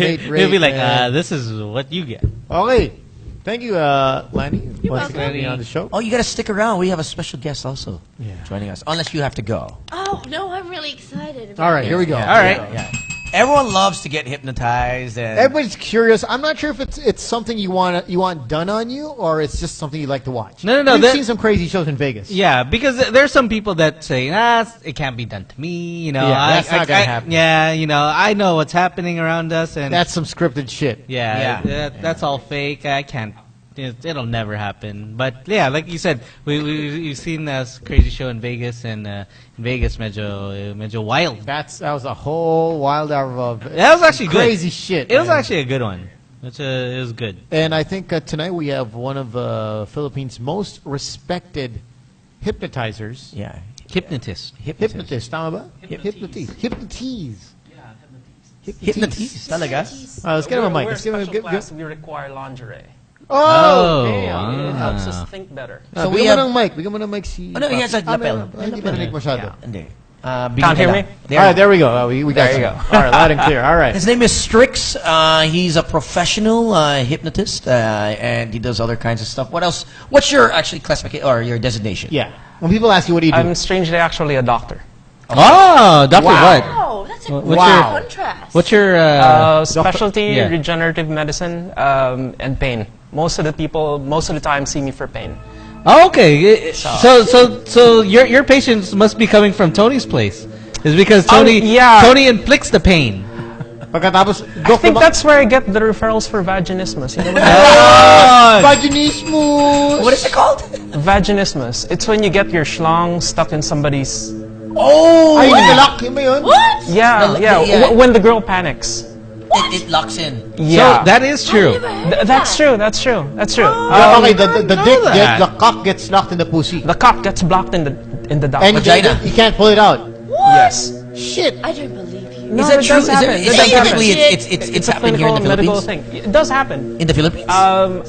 He'll be like, this is what you get. Okay. Thank you, Lanny. You're once welcome. again on the show. Oh, you gotta stick around. We have a special guest also joining us. Unless you have to go. Oh, no, I'm really excited. All right, here we go. Yeah, All right. Yeah. Everyone loves to get hypnotized. And Everybody's curious. I'm not sure if it's something you want done on you, or it's just something you like to watch. No. We've seen some crazy shows in Vegas. Yeah, because there's some people that say, it can't be done to me. You know, that's not gonna happen. Yeah, I know what's happening around us, and That's some scripted shit. that's all fake. I can't. It'll never happen. But yeah, like you said, we've seen this crazy show in Vegas, and in Vegas, medyo wild. That was a whole wild hour of That was actually crazy good. shit. It was man. actually a good one. It was good. And I think tonight we have one of Philippines' most respected hypnotizers. yeah, Hypnotist. Hypnotist, tama ba? Hypnotist. hypnotist. Talaga? Let's get him a mic. We're Let's give him special class. We require lingerie. Oh! It helps us think better. So we we have have. ng mic. Bigyan mo ng mic si... Oh, no, he has a lapel. Hindi pa narinig masyado. Hindi. Can't hear me? All right, there we go. We got There you you. go. All right, loud and clear. All right. His name is Strix. He's a professional hypnotist, and he does other kinds of stuff. What else? What's your actually classification or your designation? Yeah. When people ask you, what do you do? I'm strangely actually a doctor. Oh, Dr. What? Oh, that's a What's great your- contrast. What's your Specialty, yeah. regenerative medicine, and pain. Most of the time see me for pain. Oh, okay. So your patients must be coming from Tony's place. It's because Tony inflicts the pain. Pagkatapos, I think that's where I get the referrals for vaginismus. You know what Vaginismus! What is it called? vaginismus. It's when you get your schlong stuck in somebody's... Oh! Ay, nilalak yun ba yun? What? Yeah. When the girl panics. It locks in. Yeah. So that is true. That's true. That's true. Okay, the cock gets locked in the pussy. The cock gets blocked in the duct. And Vagina. you can't pull it out. Yes. Shit. I don't believe you. No, Is that it true? does happen. Is It it does scientifically happen. it's a happening here in the medical Philippines? thing. It does happen. In the Philippines?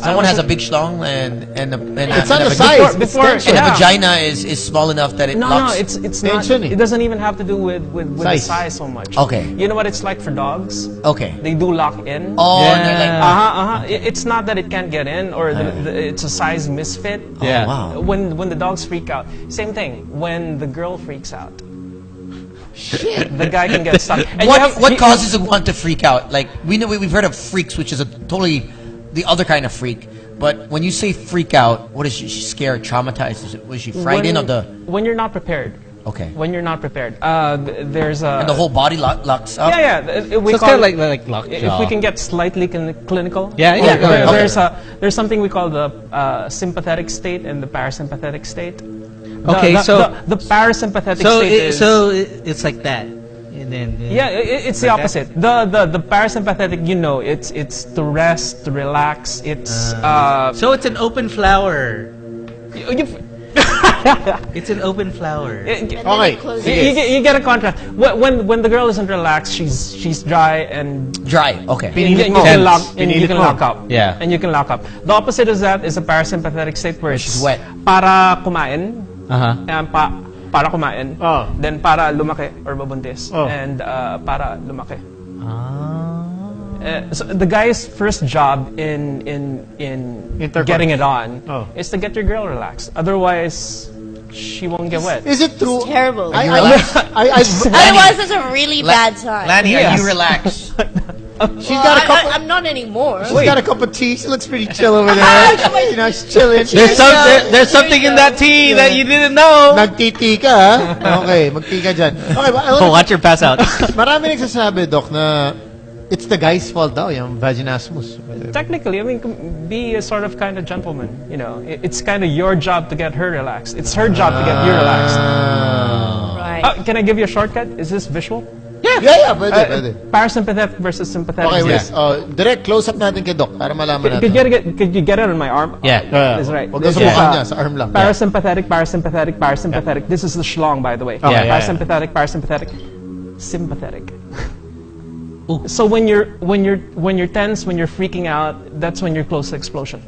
Someone has a big schlong and It's on the a size. Before- It's and the Yeah. vagina is small enough that it No, locks. it's not. Tension eh. It doesn't even have to do with the Size. size so much. Okay. You know what it's like for dogs? Okay. They do lock in. Oh, Yeah. and they're like, It's not that it can't get in or it's a size misfit. Yeah. wow. When the dogs freak out, same thing. When the girl freaks out, the guy can get stuck. And What causes one to freak out? Like we've heard of freaks, which is a totally the other kind of freak. But when you say freak out, what is she scared, traumatized? Was she frightened of the? When you're not prepared. Okay. When you're not prepared, there's a. And the whole body locks up. Yeah. We So it's call kind of it- like lockjaw. If we can get slightly clinical, Yeah, yeah, go ahead. there's something we call the sympathetic state and the parasympathetic state. Okay, the parasympathetic state is it's like that, and then it's the like opposite. The parasympathetic, it's to rest, to relax. It's So it's an open flower. you It's an open flower. Okay. you get a contrast. When the girl isn't relaxed, she's dry and Dry. Okay. you can lock up. Yeah. And you can lock up. The opposite of that is a parasympathetic state where She's it's wet. para kumain. Uh-huh. Para kumain. Oh. Then para lumaki or mabuntis. Oh. And para lumaki. So the guy's first job in Intercourse. getting it on Oh. is to get your girl relaxed. Otherwise, she won't get wet. Is it true? It's terrible. I Otherwise, it's a really bad sign. Lanny, are Yes. you relaxed? she's got a couple. I'm not anymore. She's got a cup of tea. She looks pretty chill over there. You know, she's chilling. There's something in that tea that you didn't know. Nagtiti ka, ha? Okay, magti ka dyan. Okay, Watch your pass out. marami nagsasabi, Doc, na it's the guy's fault daw, yung vaginismus. Technically, I mean, be a sort of kind of gentleman. You know, it's kind of your job to get her relaxed. It's her job to get you relaxed. Right. Can I give you a shortcut? Is this visual? Yeah, pwede. Parasympathetic versus sympathetic. Okay, wait. Yeah. Direct close-up natin kay Doc para malaman Could natin. you get it on my arm? Yeah. That's right. Huwag ka sa This is, mukha niya, sa arm lang. Parasympathetic. This is the schlong, by the way. Okay, yeah. Parasympathetic, sympathetic. So when you're tense, when you're freaking out, that's when you're close to explosion.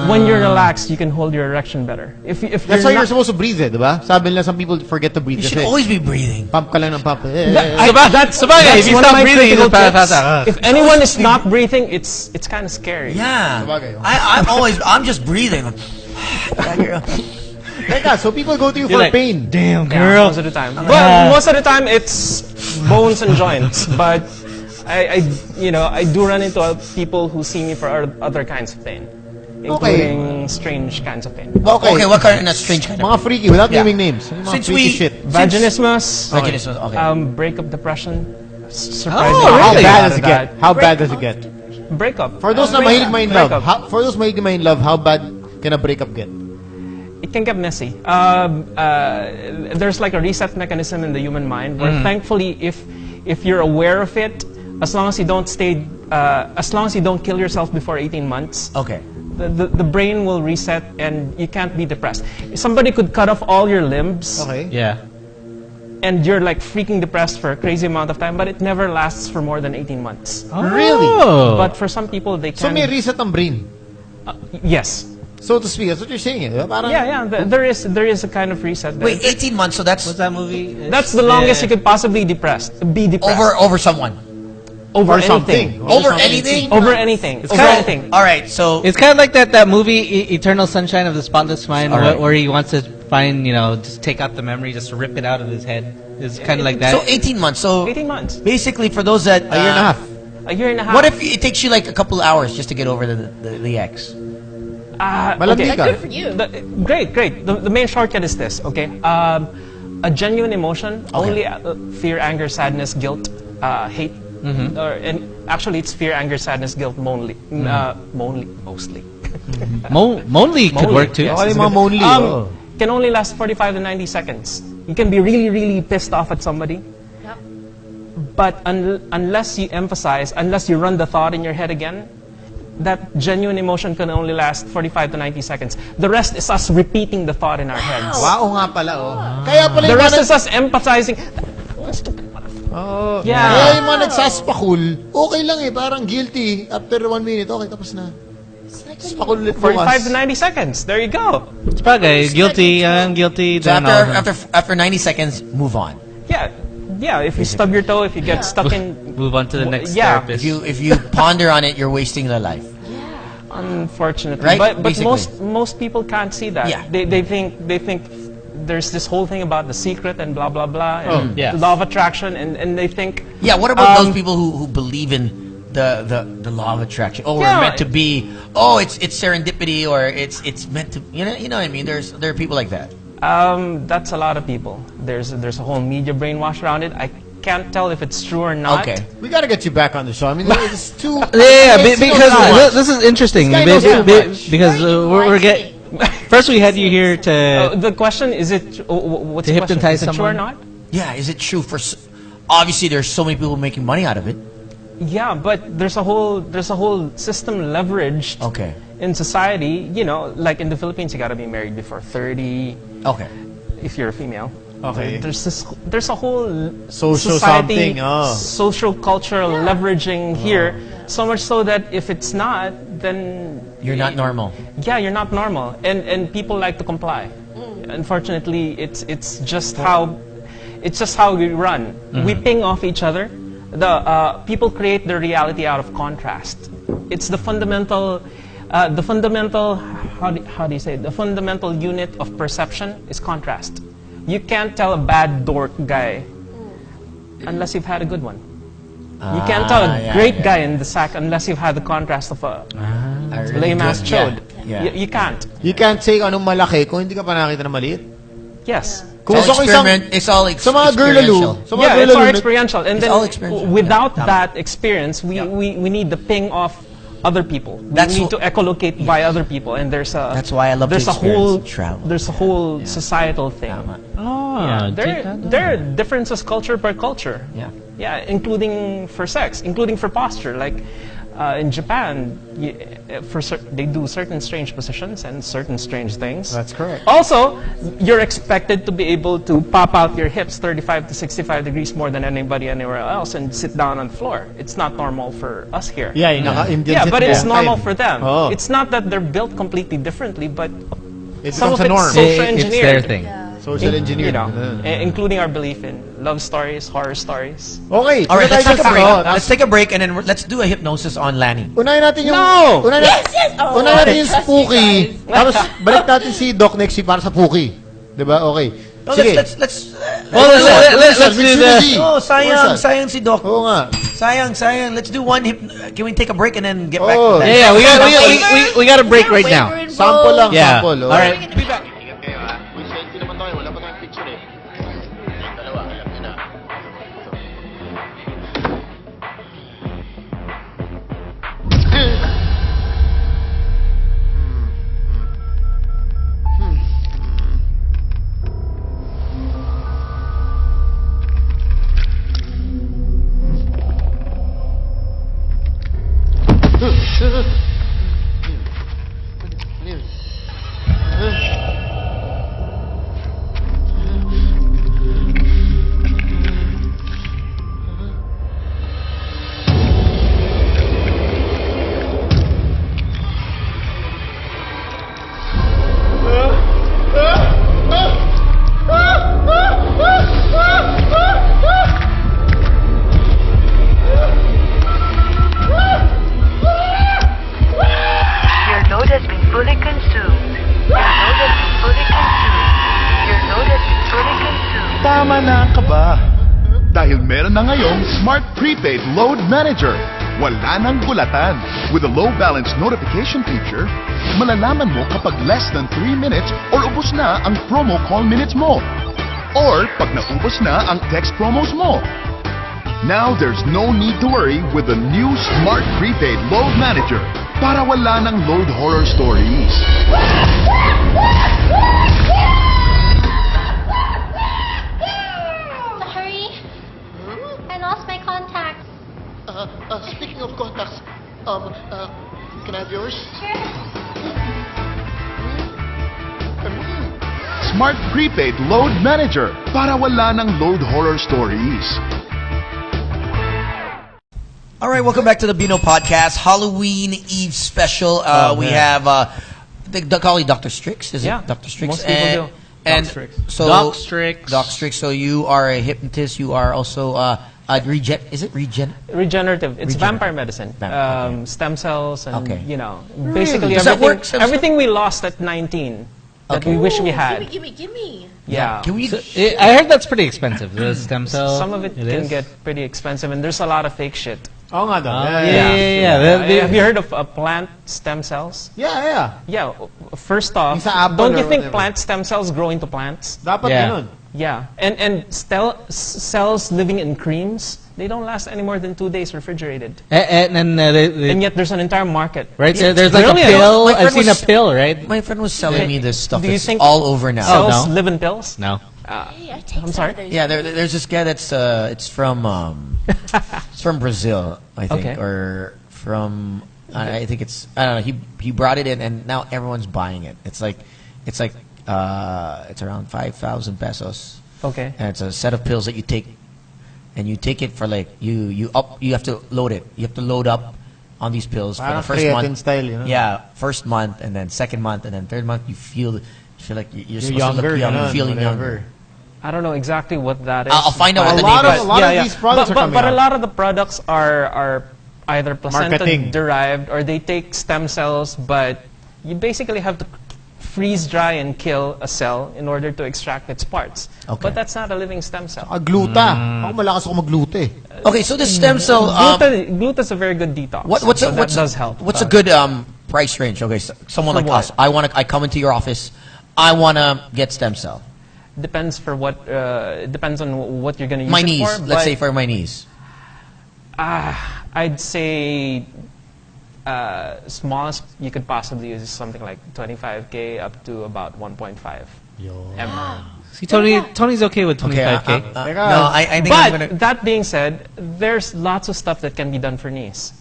when you're relaxed, you can hold your erection better. If That's why you're supposed to breathe, diba? Sabi nila, some people forget to breathe. You should always be breathing. Pump ka lang ng pump. That's if you one of stop my breathing, critical it's tips. bad. If anyone is not breathing, it's kind of scary. Yeah. Sabagay. I'm just breathing. Teka, so people go to you You're for like, pain. Damn, Yeah, girl. most of the time. But most of the time, it's bones and joints. But I do run into people who see me for other kinds of pain, including strange kinds of pain. Okay, what kind of strange kind of Mga freaky, without Yeah. naming names. Mga Since freaky we- shit. Vaginismus, Vaginismus, okay. breakup depression. Surprisingly, Oh, How really? bad out does of it get? that. How bad does it get? Breakup. For those na Breakup. mahilig main Breakup. love, for those mahilig main love, how bad can a breakup get? It can get messy. There's like a reset mechanism in the human mind where, thankfully, if you're aware of it, as long as you don't kill yourself before 18 months, Okay. the brain will reset and you can't be depressed. Somebody could cut off all your limbs Okay. Yeah. and you're like freaking depressed for a crazy amount of time, but it never lasts for more than 18 months. Really? Oh. But for some people, they So can. may reset ang brain. Yes. So to speak, that's what you're saying. Eh? Parang, Yeah. There is a kind of reset. There. Wait, 18 months, so that's What's that movie? That's the longest you could possibly be depressed. over someone. Over Or something. anything. Over anything? Over anything. Over kinda- anything. All right, so It's kind of like that movie, Eternal Sunshine of the Spotless Mind, All right. where he wants to find, just take out the memory, just rip it out of his head. It's kind of like that. so 18 months. So 18 months. basically, for those that A year and a half. A year and a half. what if it takes you like a couple hours just to get over the ex? Malandi ka. Good for you. Great. The main shortcut is this, okay? A genuine emotion, only fear, anger, sadness, guilt, hate. And actually, it's fear, anger, sadness, guilt, mostly. Mostly. Monly could work too. Yes, Okay, it's mga good. monly. Oh. Can only last 45 to 90 seconds. You can be really, really pissed off at somebody. Yep. But unless you emphasize, unless you run the thought in your head again, that genuine emotion can only last 45 to 90 seconds. The rest is us repeating the thought in our heads. Wow nga pala, oh. Kaya pala The yung rest mga is us empathizing. Oh, Yeah. Kaya yung mga nagsaspakul, okay lang eh, parang guilty. After 1 minute, okay, tapos na. Spakul ulit 45 to bukas. 90 seconds. There you go. It's probably guilty. I'm guilty. So then I'll- after 90 seconds, move on. Yeah. If you stub your toe, if you get stuck in, move on to the next Yeah. therapist. If you ponder on it, you're wasting the life. unfortunately, Right? but Basically. most people can't see that. Yeah. They think there's this whole thing about the secret and blah blah blah and yeah. the law of attraction and they think Yeah, what about those people who believe in the law of attraction? Oh, we're Yeah. meant to be. Oh, it's serendipity, or it's meant to. You know what I mean? There are people like that. that's a lot of people. There's a whole media brainwash around it. I can't tell if it's true or not. Okay. We gotta get you back on the show. I mean, it's too... Yeah, it's too because much. this is interesting. This guy knows too much. Because we're getting. First, we had you here to The question is it what's To the question? hypnotize Is it true or someone? not? Yeah, is it true obviously there's so many people making money out of it. Yeah, but there's a whole system leveraged Okay. in society. You know, like in the Philippines, you got to be married before 30 Okay. if you're a female. Okay. There's a whole Social society, something, oh. social cultural leveraging here. So much so that if it's not, then You're not normal. yeah, you're not normal, and people like to comply. Unfortunately, it's just how we run. We ping off each other. The people create their reality out of contrast. It's the fundamental how do you say it? The fundamental unit of perception is contrast. You can't tell a bad dork guy unless you've had a good one. You can't tell a great guy in the sack unless you've had the contrast of a lame-ass chode. Yeah. You can't. You can't say anong malaki kung hindi ka pa nakita na maliit. Yes. Kung It's all gusto ko isang... experiment. It's all Sa mga girlaloo, experiential. sa mga Yeah, it's all girlaloo, experiential. And It's all then experiential. without Yeah. that experience, we need the ping off other people. We That's need wh- to echolocate by other people, and there's a That's why I love to there's a whole experience travel. there's a whole societal thing. Oh, Yeah, take that there are differences culture per culture. Yeah. Yeah, including for sex, including for posture. Like, In Japan, they do certain strange positions and certain strange things. That's correct. Also, you're expected to be able to pop out your hips 35 to 65 degrees more than anybody anywhere else and sit down on the floor. It's not normal for us here. Yeah, But it's normal for them. Oh. It's not that they're built completely differently, but It's some of a it's norm. social It's engineered. their thing. Social engineer. You know, including our belief in love stories, horror stories. Okay. All right, let's take a break. Oh, Let's take a break and then let's do a hypnosis on Lanny. Unahin natin yung... No! Yes! Oh, Unahin natin yung trust you spooky. guys. Tapos, balik natin si Doc next week para sa spooky. Diba? Okay. No, Sige. let's Let's do the... Oh, sayang si Doc. Oo nga. Sayang. Let's do one can we take a break and then get back Oh. to that? Yeah, we got a break right now. Flavor Sample lang, Yeah. sample. All right. Be back. Your load has been fully consumed. Your load has been fully consumed. Your load has been fully consumed. Tama na ka ba? Dahil meron na ngayong Smart Prepaid Load Manager. Wala nang gulatan. With the low balance notification feature, malalaman mo kapag less than 3 minutes or ubos na ang promo call minutes mo. Or pag naubos na ang text promos mo. Now there's no need to worry with the new Smart Prepaid Load Manager para wala ng load horror stories. Hurry! I lost my contacts. Speaking of contacts, can I have yours? Sure. Smart Prepaid Load Manager para wala ng load horror stories. All right, welcome back to the Bino Podcast, Halloween Eve special. We have they call you Dr. Strix, is Yeah, it? Dr. Strix. most people do. And Doc Strix. so Doc Strix. Doc Strix. So you are a hypnotist. You are also is it regen? Regenerative. It's Regenerative. vampire medicine. Okay. Stem cells and, Okay. you know, basically Does that everything, work? Stem cell? everything we lost at 19 that Okay. we wish we had. Gimme. Yeah. Can we? I heard that's pretty expensive. The stem cell. Some of it can is? get pretty expensive, and there's a lot of fake shit. Oo nga daw. Have you heard of plant stem cells? Yeah. Yeah. First off, Yung sa apple don't you or think whatever. plant stem cells grow into plants? Dapat Yeah. ganun. Yeah. And cells living in creams, they don't last any more than 2 days refrigerated. And And yet there's an entire market. right there's like Really? a pill. My friend I've seen a was- pill, right? My friend was selling me this stuff. Do you It's think all over now. Cells no. live in pills? No. Hey, I take I'm some sorry? of those. Yeah, there's this guy that's it's from Brazil, I think, Okay. or from I think it's I don't know. He brought it in, and now everyone's buying it. It's around 5,000 pesos, Okay. and it's a set of pills that you take, and you take it for like you have to load it. You have to load up on these pills for Parang the first creatine month. style, you know? Yeah, first month, and then second month, and then third month. You feel like you're supposed younger, to look young, ganun, feeling whatever. younger. I don't know exactly what that is. I'll find out what A the lot name of- is. a lot of these products are coming but a out. lot of the products are either placenta Marketing. derived or they take stem cells, but you basically have to freeze dry and kill a cell in order to extract its parts. Okay. But that's not a living stem cell. Gluta. Ako malakas ako maglute. Okay, so this stem cell. Gluta is a very good detox. What's so a, that what's does help. What's a good price range? Okay, so someone For like what? us. I come into your office. I wanna get stem cell. Depends for what. Depends on what you're going to use My it knees. for. Let's but, say for my knees. I'd say smallest you could possibly use is something like 25K up to about 1.5 M. See, Tony's okay with 25K. No, I think I'm But gonna. that being said, there's lots of stuff that can be done for knees.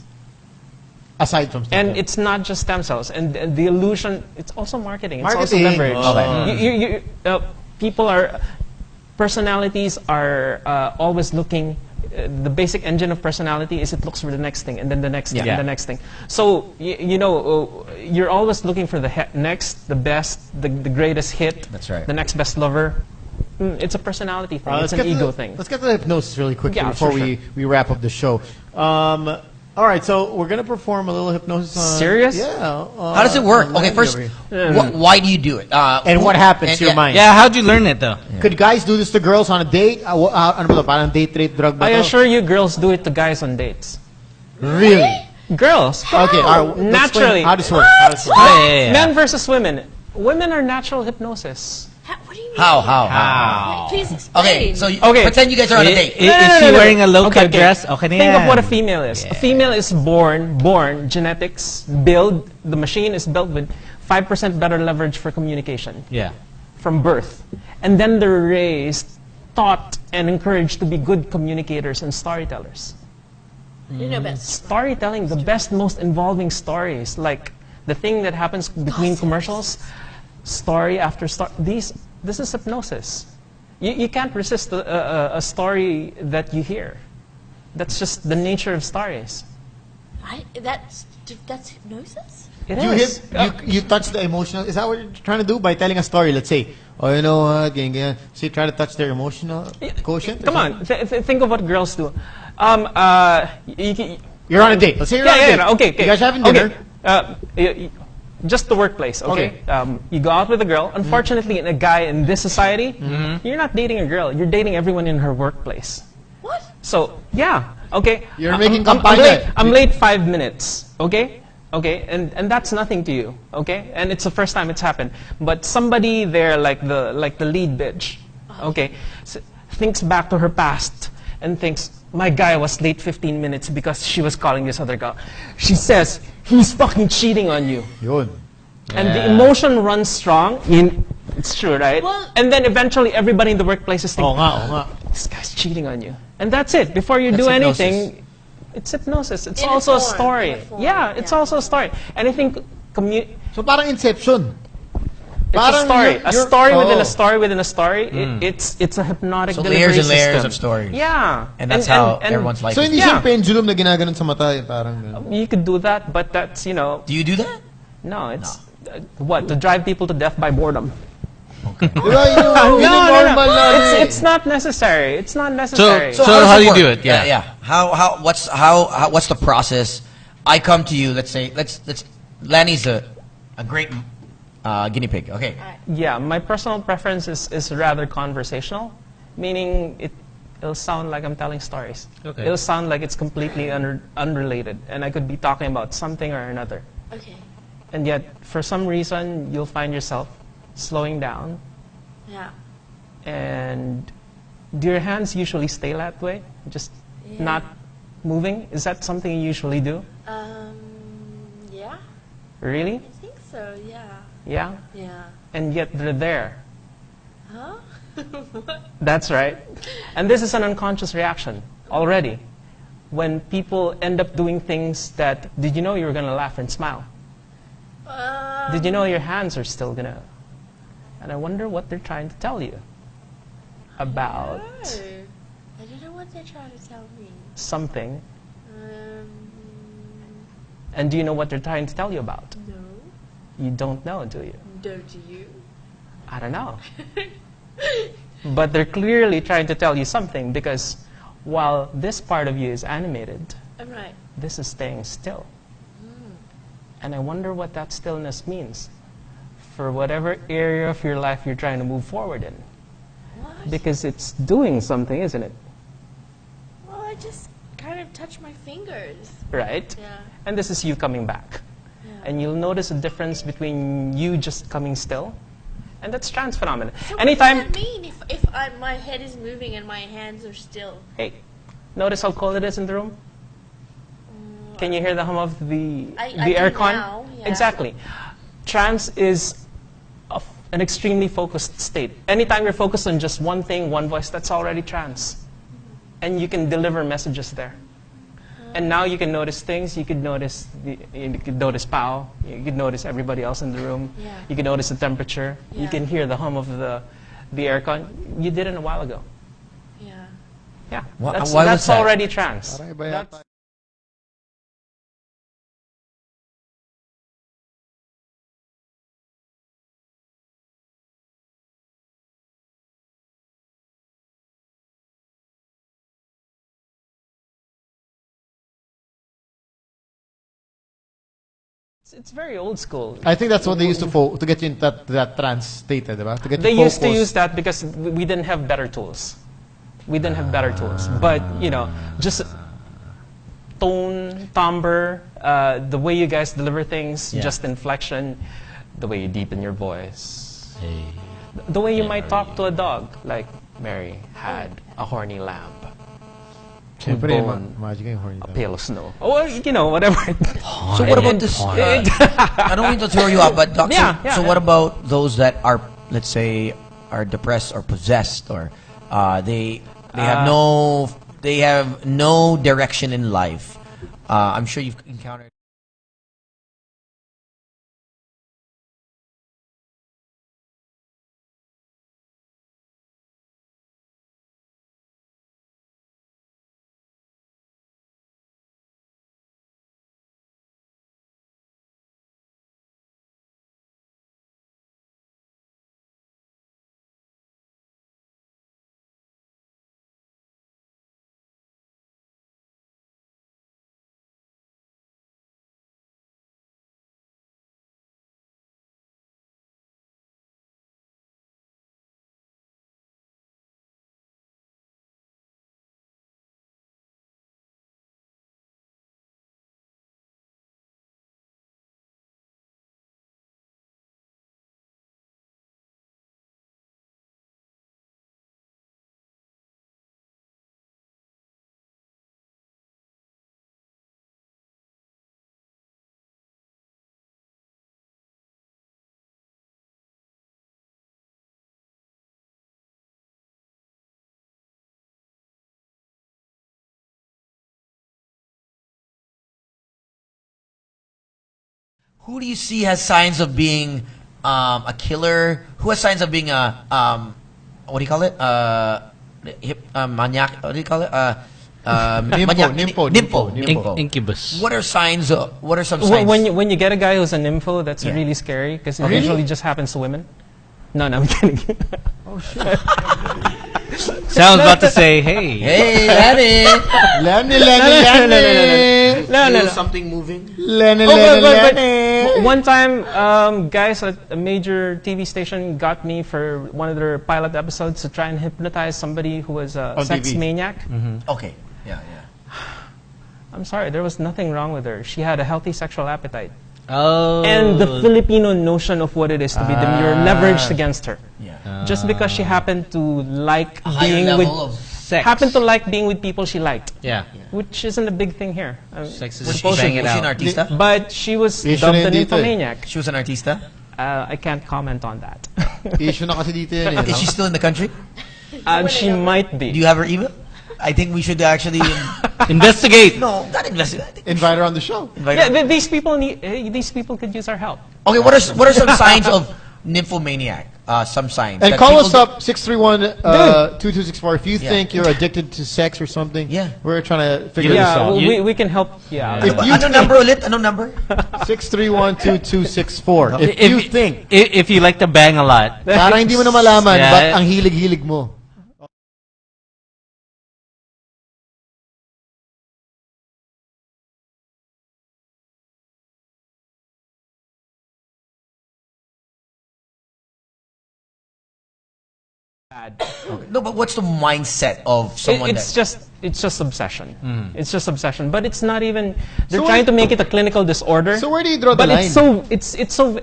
Aside from stem And cells. it's not just stem cells. And the illusion, it's also marketing. It's Marketing. also leverage. Okay. People are, personalities are always looking, the basic engine of personality is it looks for the next thing, and then the next thing, Yeah. and the next thing. So, you're always looking for the next, the best, the greatest hit. That's right. The next best lover. It's a personality thing. It's an ego thing. Let's get to the hypnosis really quickly Yeah, before for we wrap up the show. All right, so we're going to perform a little hypnosis on... Serious? Yeah. How does it work? Okay, Landy first, over here. why do you do it? And what happens to your mind? Yeah, how'd you learn it though? Could guys do this to girls on a date? Ano ba to? Parang date rape drug ba I to? assure you, girls do it to guys on dates. Really? Girls. Okay, all right. let's Naturally. explain How does it work? How does it work? Yeah. Men versus women. Women are natural hypnosis. What do you mean? How? Please explain. Okay, so Okay. pretend you guys are on a date. Is she wearing a low-cut dress? Okay, Think of what a female is. A female is born, genetics, build, the machine is built with 5% better leverage for communication Yeah. from birth. And then they're raised, taught, and encouraged to be good communicators and storytellers. You know best. Storytelling, the best, most involving stories, like the thing that happens between commercials, story after story. This is hypnosis. You can't resist a story that you hear. That's just the nature of stories. That's hypnosis? It You is. you touch the emotional. Is that what you're trying to do by telling a story? Let's say, oh, you know what, ganyan, ganyan. So you try to touch their emotional quotient. or Come something? on, think of what girls do. You're on a date. Let's say you're on a date. Okay. You guys having dinner. Just the workplace, okay? You go out with a girl. Unfortunately, in a guy in this society, you're not dating a girl. You're dating everyone in her workplace. What? So, yeah, okay. You're making I'm kampanya. late. I'm late 5 minutes, okay? Okay, and that's nothing to you, okay? And it's the first time it's happened. But somebody there, like the lead bitch, okay, thinks back to her past and thinks, my guy was late 15 minutes because she was calling this other girl. She says, he's fucking cheating on you. Yun. And the emotion runs strong. It's true, right? Well- and then eventually everybody in the workplace is thinking, Oo nga. this guy's cheating on you. And that's it. Before you That's do hypnosis. anything, it's hypnosis. It's In a also a form, story. in a form, Yeah, it's yeah. also a story. And I think So parang Inception. it's a Parang story. you're- A you're- story within oh. a story within a story. It's a hypnotic So delivery layers and layers system. of stories. Yeah. And that's how everyone's life So is. hindi Yeah. siya pendulum na ginaganon sa mata. Parang ganun. You could do that, but that's, Do you do that? no, it's what? To drive people to death by boredom. Di ba? Yun yung normal na. It's not necessary. It's not necessary. So does how do you work? do it? Yeah. yeah. What's the process? I come to you. Let's say Lanny's a great guinea pig. Okay. Yeah, my personal preference is rather conversational, meaning it'll sound like I'm telling stories. Okay. It'll sound like it's completely unrelated, and I could be talking about something or another. Okay. And yet, for some reason, you'll find yourself slowing down, Yeah. and do your hands usually stay that way? Just not moving? Is that something you usually do? Yeah. Really? I think so, yeah. Yeah? Yeah. And yet they're there. Huh? That's right. And this is an unconscious reaction already. When people end up doing things that, did you know you were going to laugh and smile? Did you know your hands are still going to? And I wonder what they're trying to tell you about I don't know what they're trying to tell me. something. Um, And do you know what they're trying to tell you about? no. You don't know, do you? Don't you? I don't know. But they're clearly trying to tell you something, because while this part of you is animated, I'm right. this is staying still. And I wonder what that stillness means for whatever area of your life you're trying to move forward in. What? Because it's doing something, isn't it? Well, I just kind of touch my fingers. Right? Yeah. And this is you coming back. Yeah. And you'll notice a difference between you just coming still, and that's trance phenomena. So Anytime, what does that mean if my head is moving and my hands are still? hey, notice how cold it is in the room? Can you hear the hum of the I aircon? can now, yeah. Exactly. Trance is an extremely focused state. Anytime you're focused on just one thing, one voice, that's already trance. And you can deliver messages there. And now you can notice things. You could notice Pao. You could notice everybody else in the room. Yeah. You can notice the temperature. You Yeah. can hear the hum of the aircon. You did it a while ago. Yeah. Yeah, Why that's was that? already trance. Parang iba That's- yata. It's very old school. I think that's what they used to get you into that trance state, diba? To get They you used to focused. use that because we didn't have better tools. We didn't have better tools. But, just tone, timbre, the way you guys deliver things, just inflection, the way you deepen your voice. Hey. The way you might talk to a dog, like Mary had a horny lamb, Siyempre, bone, imagine yung horny a lang. pail of snow. Or, whatever. So what about this? I don't mean to throw you out, but Doc, so what about those that are, let's say, are depressed or possessed, or they have no direction in life? I'm sure you've encountered. Who do you see has signs of being a killer? Who has signs of being a what do you call it? Maniac? What do you call it? Nympho. Incubus. What are signs? What are some signs? When you get a guy who's a nympho, that's really scary because it usually just happens to women. No, I'm kidding. Oh, shit. Sounds about to say, hey. Hey, Lenny! No. Something moving? But one time, guys at a major TV station got me for one of their pilot episodes to try and hypnotize somebody who was a sex TV. maniac. Okay. Yeah. I'm sorry, there was nothing wrong with her. She had a healthy sexual appetite. Oh. And the Filipino notion of what it is to be demure leveraged against her. Yeah. Just because she happened to like A higher being level with of sex. happened to like being with people she liked. Yeah. Which isn't a big thing here. Sex is Was just bang she it an out. artista? But she was Issue dubbed na an yun dito eh. infomaniac. She was an artista? I can't comment on that. Issue na kasi dito yun eh. Is she still in the country? She might be. Do you have her email? I think we should actually Investigate. no, not investigate. Invite her on the show. Yeah, these people could use our help. Okay, what are some signs of nymphomaniac? Some signs. And that call people us up 631-2264 if you think you're addicted to sex or something. Yeah. We're trying to figure this Yeah, out. well, we can help. Yeah. If you Ano number ulit? Ano number? 631-2264. If you think, if you like to bang a lot. parang hindi mo na malaman, Yeah. but ang hilig-hilig mo. No, but what's the mindset of someone It's just obsession. It's just obsession. But it's not even. They're So trying to what- make it a clinical disorder. So where do you draw the But line? it's so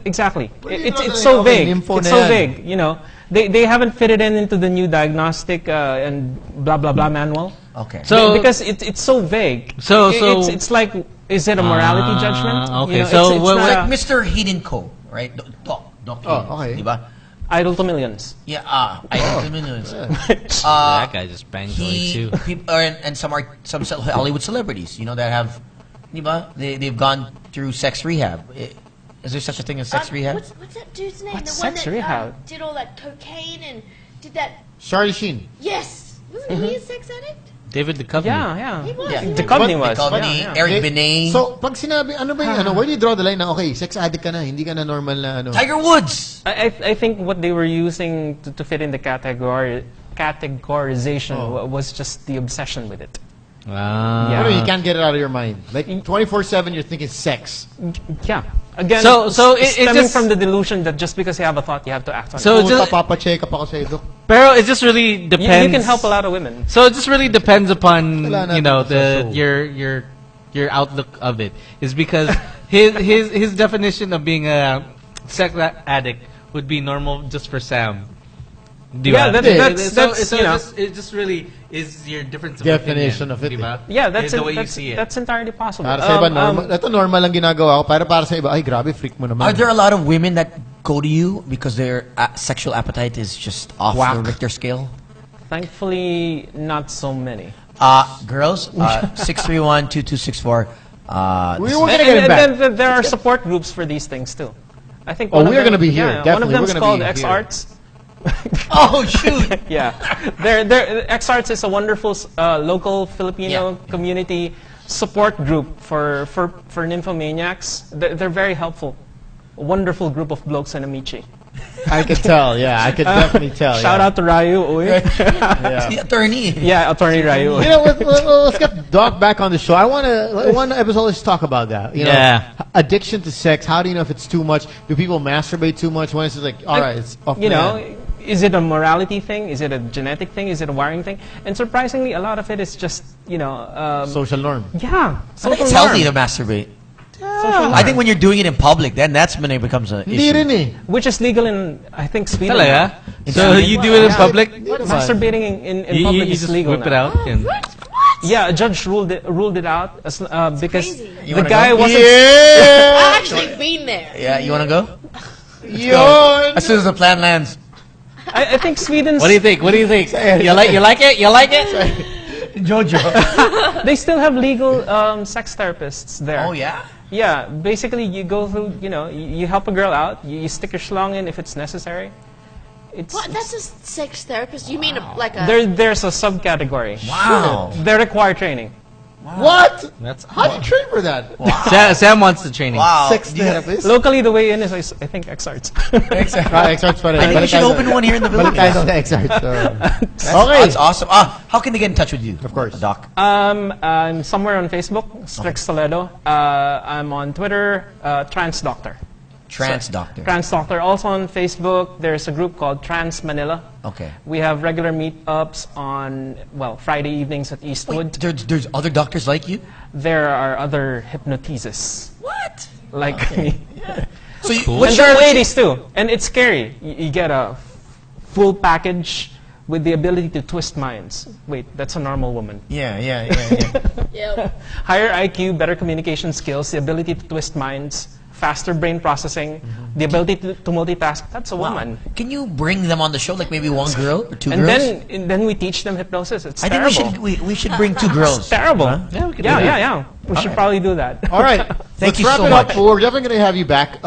exactly. do you draw It's the so line? Okay, vague. nympho It's na so yan. vague. You know, they haven't fitted into the new diagnostic and blah blah blah manual. Okay. So- because it's so vague. So- it's like, is it a morality judgment? okay. You know, So it's what- not like a- Mr. Hayden Co, right? Doc. Oh, okay. Diba? Idol to Millions. Yeah, I don't know. That guy just banged Joey too. And some Hollywood celebrities, you know, that have, diba? They've gone through sex rehab. Is there such a thing as sex rehab? What's that dude's name? What's the one sex that rehab? did all that cocaine and did that. Charlie Sheen. Yes, wasn't he a sex addict? David Duchovny. Yeah. He was. Yeah. He Duchovny was. was. Duchovny, Yeah. Eric Benet, So, pag sinabi, ano ba yung, where do you draw the line na, okay, sex addict ka na, hindi ka na normal na, Tiger Woods. I think what they were using to fit in the categorization was just the obsession with it. Ah. Yeah. Ano, you can't get it out of your mind. Like, 24/7, you're thinking sex. Yeah. Again, So it stemming just- from the delusion that just because you have a thought, you have to act on So it. it's just, papacheck up ako sa'yo, Dok. pero it just really You depends. can help a lot of women. So it just really depends upon Wala you natin know sa show. your outlook of it. Is because his definition of being a sex addict would be normal just for Sam. Di Yeah, ba? that's, you know. it just really is your difference of Definition opinion, of it, di ba? Yeah, that's the it, way you that's, see it. that's entirely possible. Para sa iba, normal. Ito normal lang ginagawa ko. Para sa iba, ay, grabe, freak mo naman. Are there a lot of women that go to you because their sexual appetite is just off the Richter scale? Thankfully, not so many. Girls, 631-2264. We're gonna get it back. Then there are support groups for these things too. I think. Oh, one of we are them- gonna be here. Yeah, one Definitely, of we're them's gonna called be X here. Arts. Oh, shoot. Yeah, X Arts is a wonderful local Filipino community support group for nymphomaniacs. They're very helpful. A wonderful group of blokes and amici. I could tell, yeah. I could definitely tell. Shout out to Ryu. Uy. The attorney. Yeah, attorney Ryu. You know, let's get Doc back on the show. I want to, one episode, let's talk about that. You know, Yeah. addiction to sex. How do you know if it's too much? Do people masturbate too much? When it's just like, all right, it's off You the know, end. is it a morality thing? Is it a genetic thing? Is it a wiring thing? And surprisingly, a lot of it is just, you know... Social norm. yeah. I think it's healthy to masturbate. I think when you're doing it in public, then that's when it becomes an Hindi issue. rin eh. Which is legal in, I think, Sweden. Talaga? now. So you do it in public? Masturbating in You public is just legal whip it now. out. And, Yeah, a judge ruled it out as, because crazy. You the wanna guy go? wasn't... I've actually been there. Yeah, you want to go? Yun! As soon as the plan lands. I think Sweden's... what do you think? What do you think? You like it? You like it? Jojo. They still have legal sex therapists there. Oh, yeah? Yeah, basically you go through, you know, you help a girl out, you stick your schlong in if it's necessary. It's, What? That's a sex therapist? You mean like a... there's a subcategory. Wow. They require training. What? That's How do you train for that? Sam wants the training. Wow. Sex Do you- therapist? Locally, the way in is, I think, X-Arts. X-Arts pa rin. I think we should open one here in the Balik tayo Philippines. sa X-Arts. That's, Okay. that's awesome. How can they get in touch with you? Of course. Doc. I'm somewhere on Facebook, Strix Toledo. I'm on Twitter, Trans Doctor. Trans doctor. Trans Doctor. Also on Facebook, there's a group called Trans Manila. Okay. We have regular meetups on, well, Friday evenings at Eastwood. Wait, there's other doctors like you? There are other hypnotises. What? Like me. So you, Cool. what's And there your are ladies too. And it's scary. You get a full package with the ability to twist minds. Wait, that's a normal woman. Yeah. Yep. Higher IQ, better communication skills, the ability to twist minds, faster brain processing, the ability to multitask. That's a woman. Can you bring them on the show, like maybe one girl or two And girls? then we teach them hypnosis. It's I think terrible. we should bring two girls. It's terrible. Huh? Yeah, we can do that. Yeah. We should probably do that. All right. Thank Let's you wrap so it much. up. We're definitely going to have you back.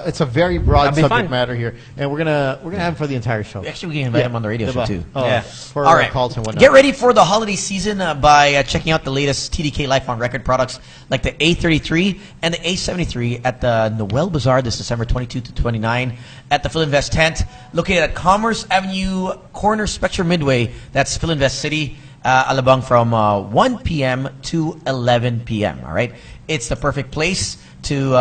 It's a very broad That'd be subject fun. matter here, and we're gonna have him for the entire show. Actually, we can invite him on the radio show Diba? too. Yeah. For All right. calls and whatnot. Get ready for the holiday season by checking out the latest TDK Life on Record products like the A33 and the A73 at the Noel Bazaar this December 22 to 29 at the Philinvest tent located at Commerce Avenue, corner Spectrum Midway. That's Philinvest City, Alabang from 1 p.m. to 11 p.m. All right. It's the perfect place to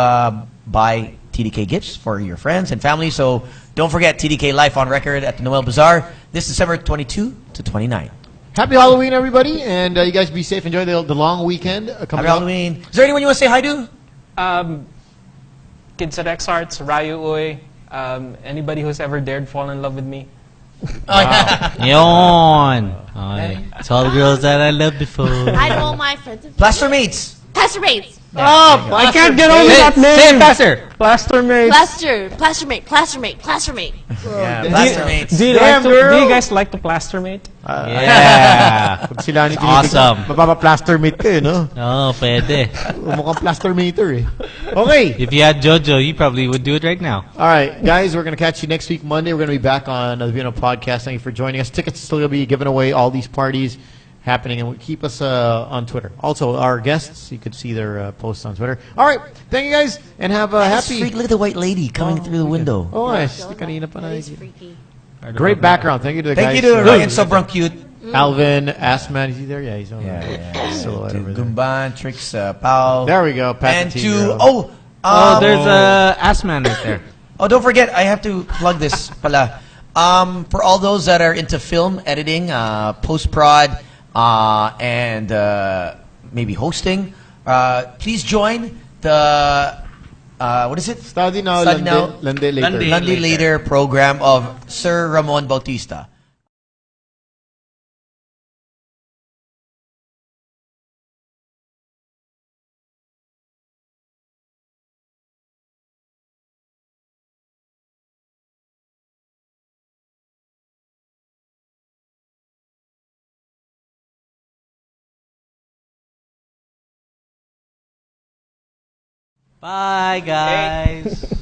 buy TDK gifts for your friends and family. So don't forget TDK Life on Record at the Noel Bazaar this December 22 to 29. Happy Halloween, everybody, and you guys be safe. Enjoy the long weekend coming Happy up. Halloween. Is there anyone you want to say hi to? Kids at X-Arts, Ryu Uy, anybody who's ever dared fall in love with me. Yon. Okay. It's all the girls that I loved before. I know all my friends. Plaster Mates. Pastor Bates. Oh, I can't get over Say, that name. say it faster. Plastermate. Plastermate. Yeah, Plastermates. Do you guys like to plastermate? Yeah. Pag sila ni Awesome. Mapapa-plastermate ka eh, no? Oh, pwede. Mukhang plastermeter eh. Okay. If you had JoJo, you probably would do it right now. All right, guys, we're going to catch you next week, Monday. We're going to be back on the Vino Podcast. Thank you for joining us. Tickets are still going to be given away, all these parties happening, and keep us on Twitter. Also, our guests, you could see their posts on Twitter. All right, thank you guys, and have a happy... Look at the white lady coming through the window. Oh, nice. Kanina pa na. He's freaky. Great background. Thank you to the Thank guys. you to Ryan Sobrang Cute. Alvin, Assman, is he there? Yeah, he's on Yeah, there. Silhouette To over there. Gumban, Strix, Pao. There we go. Pat And the to... Tigre. There's a ass man right there. Oh, don't forget, I have to plug this pala. For all those that are into film editing, post-prod, and maybe hosting, please join the what is it? Study Now, Study Now, Lande Later. Landi Later program of Sir Ramon Bautista. Bye, guys.